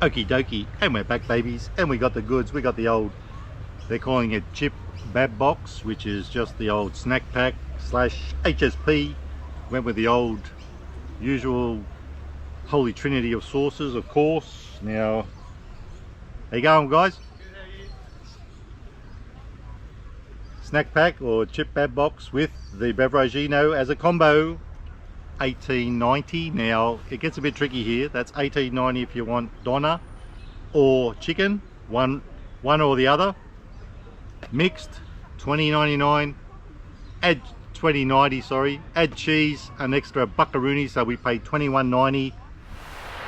Okie dokie, and we're back, babies, and we got the goods. We got the old, they're calling it Chipbab box, which is just the old snack pack slash HSP. Went with the old usual holy trinity of sauces, of course. Now, how you going, guys? Snack pack or Chipbab box with the Beveragino as a combo, $18.90. Now it gets a bit tricky here. That's $18.90 if you want doner or chicken, one or the other. Mixed, $20.99. Add $20.90, sorry. Add cheese, an extra buckaroonie, so we paid $21.90.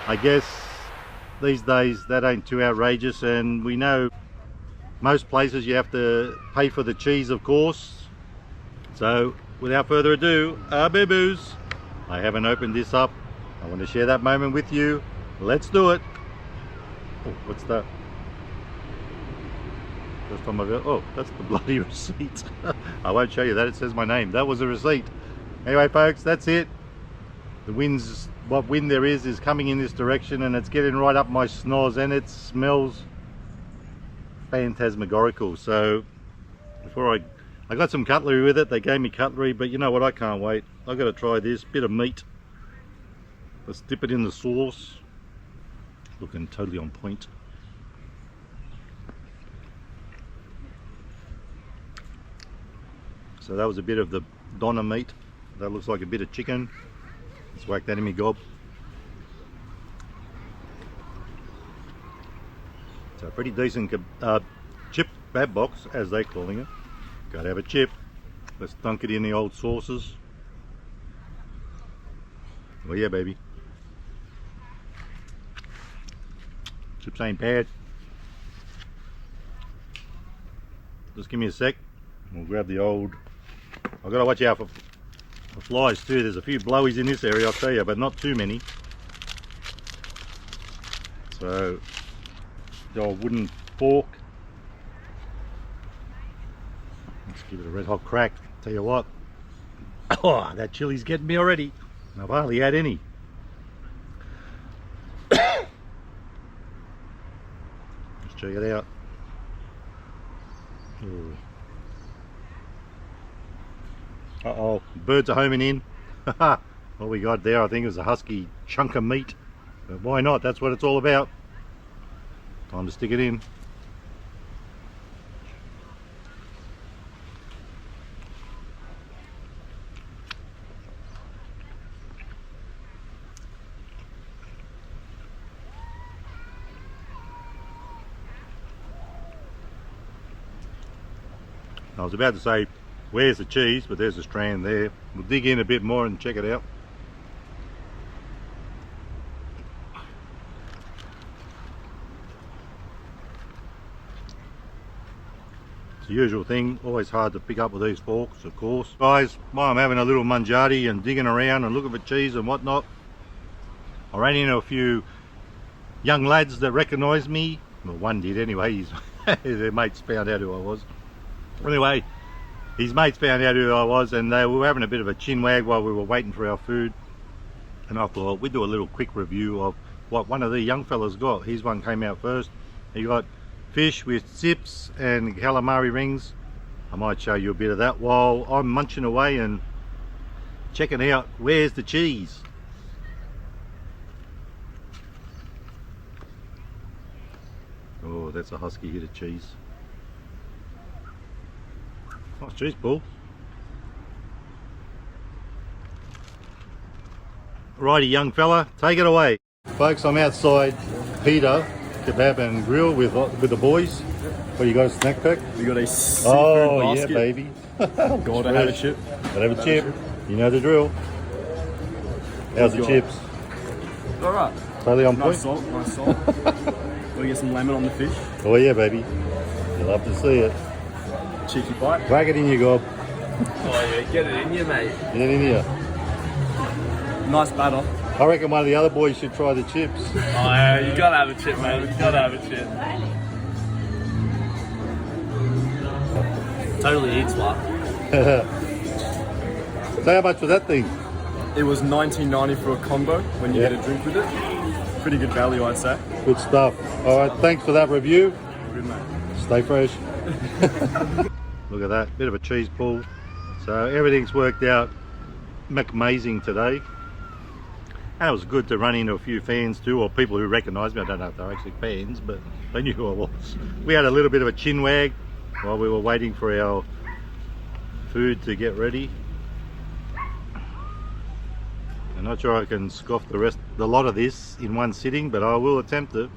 I guess these days that ain't too outrageous, and we know most places you have to pay for the cheese, of course. So without further ado, boo-boos, I haven't opened this up. I want to share that moment with you. Let's do it. Oh, what's that? First time I've oh, that's the bloody receipt. I won't show you that, it says my name. That was a receipt. Anyway, folks, that's it. The wind's, what wind there is coming in this direction, and it's getting right up my schnoz, and it smells phantasmagorical. So before I got some cutlery with it. They gave me cutlery, but you know what, I can't wait. I've got to try this bit of meat. Let's dip it in the sauce. Looking totally on point. So that was a bit of the doner meat. That looks like a bit of chicken. Let's whack that in me gob. So a pretty decent chip bab box, as they're calling it. Gotta have a chip. Let's dunk it in the old sauces. Oh yeah, baby. Chips ain't bad. Just give me a sec. We'll grab the old. I've got to watch out for flies too. There's a few blowies in this area, I'll tell you, but not too many. So the old wooden fork. Let's give it a red hot crack. Tell you what, oh, that chili's getting me already. I've hardly had any. Let's check it out. Ooh. Uh-oh, birds are homing in. What we got there, I think it was a husky chunk of meat. But why not? That's what it's all about. Time to stick it in. I was about to say, where's the cheese? But there's a strand there. We'll dig in a bit more and check it out. It's the usual thing, always hard to pick up with these forks, of course. Guys, while I'm having a little mangiati and digging around and looking for cheese and whatnot, I ran into a few young lads that recognised me. Well, one did anyway. Their mates found out who I was. Anyway, his mates found out who I was, and we were having a bit of a chin wag while we were waiting for our food. And I thought we'd do a little quick review of what one of the young fellas got. His one came out first. He got fish with sips and calamari rings. I might show you a bit of that while I'm munching away and checking out where's the cheese. Oh, that's a husky hit of cheese. Nice cheese ball. Righty, young fella, take it away. Folks, I'm outside Pita Kebab and Grill with the boys. What do you got, a snack pack? We got a seafood basket. Yeah, baby. Gotta have a chip. Gotta have a chip. You know the drill. How's the chips? Alright. Totally on point. Nice salt, nice salt. We'll get some lemon on the fish. Oh yeah, baby. You'll love to see it. Cheeky bite. Whack it in your gob. Oh yeah, get it in here, mate. Get it in here. Nice batter. I reckon one of the other boys should try the chips. Oh yeah, you gotta have a chip, mate. You gotta have a chip. Totally eats one. So how much was that thing? It was $19.90 for a combo when you Yeah. get a drink with it. Pretty good value, I'd say. Good stuff. All right, thanks for that review. Good, mate. Stay fresh. Look at that, bit of a cheese pull. So everything's worked out amazing today. And it was good to run into a few fans too, or people who recognise me. I don't know if they're actually fans, but they knew who I was. We had a little bit of a chin wag while we were waiting for our food to get ready. I'm not sure I can scoff the lot of this in one sitting, but I will attempt it.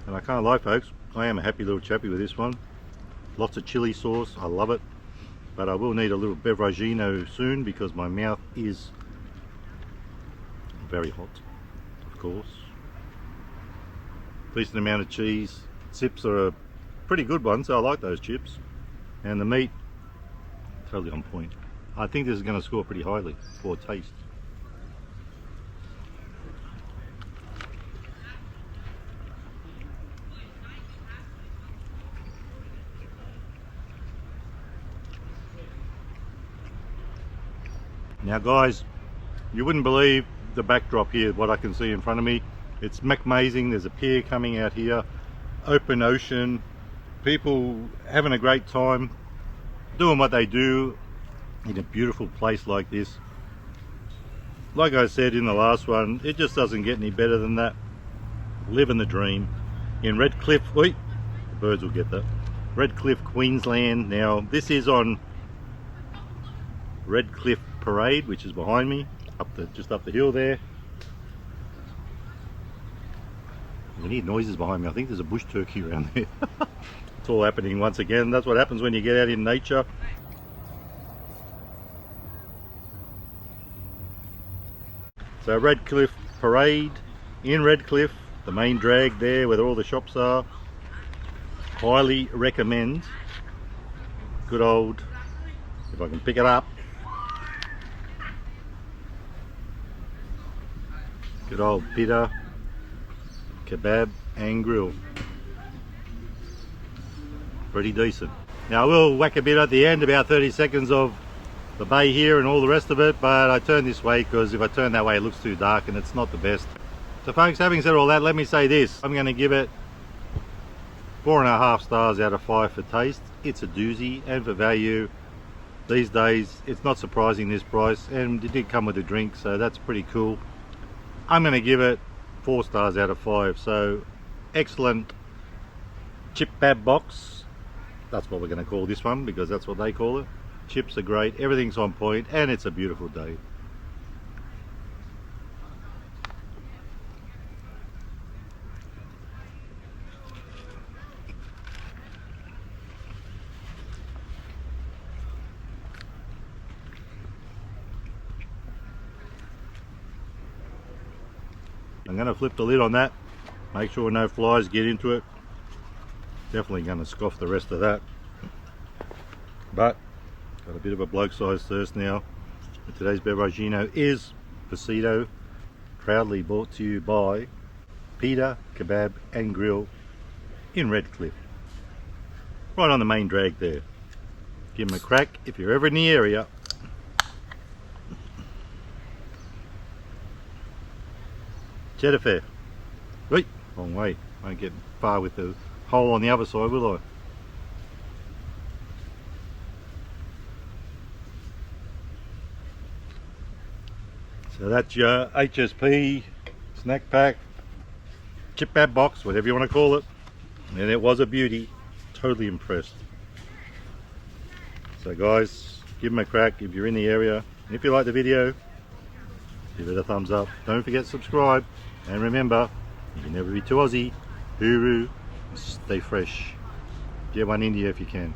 And I can't lie, folks, I am a happy little chappy with this one. Lots of chili sauce, I love it. But I will need a little beveragino soon because my mouth is very hot, of course. Decent amount of cheese. Chips are a pretty good one, so I like those chips. And the meat, totally on point. I think this is going to score pretty highly for taste. Now guys, you wouldn't believe the backdrop here, what I can see in front of me. It's amazing. There's a pier coming out here, open ocean, people having a great time, doing what they do in a beautiful place like this. Like I said in the last one, it just doesn't get any better than that. Living the dream in Redcliffe. Wait, the birds will get that. Redcliffe, Queensland. Now this is on Redcliffe Parade, which is behind me, just up the hill there. You can hear noises behind me. I think there's a bush turkey around there. It's all happening once again. That's what happens when you get out in nature. So Redcliffe Parade in Redcliffe, the main drag there where all the shops are. Highly recommend. Good old, if I can pick it up, good old Pita Kebab and grill. Pretty decent. Now I will whack a bit at the end, about 30 seconds of the bay here and all the rest of it, but I turn this way because if I turn that way it looks too dark and it's not the best. So folks, having said all that, let me say this. I'm going to give it 4.5 stars out of 5 for taste. It's a doozy, and for value these days it's not surprising this price, and it did come with a drink, so that's pretty cool. I'm going to give it 4 stars out of 5. So excellent Chipbab box. That's what we're going to call this one because that's what they call it. Chips are great, everything's on point, and it's a beautiful day. I'm going to flip the lid on that, make sure no flies get into it. Definitely going to scoff the rest of that, but got a bit of a bloke-sized thirst now. And today's beveragino is Pasito, proudly brought to you by Pita Kebab and Grill in Redcliffe, right on the main drag there. Give them a crack if you're ever in the area. Cheddar fair. Wait, wrong way. Won't get far with the hole on the other side, will I? So that's your HSP snack pack, Chipbab box, whatever you want to call it. And it was a beauty. Totally impressed. So guys, give them a crack if you're in the area. And if you like the video, give it a thumbs up. Don't forget to subscribe. And remember, you can never be too Aussie. Hooroo. Stay fresh. Get one India if you can.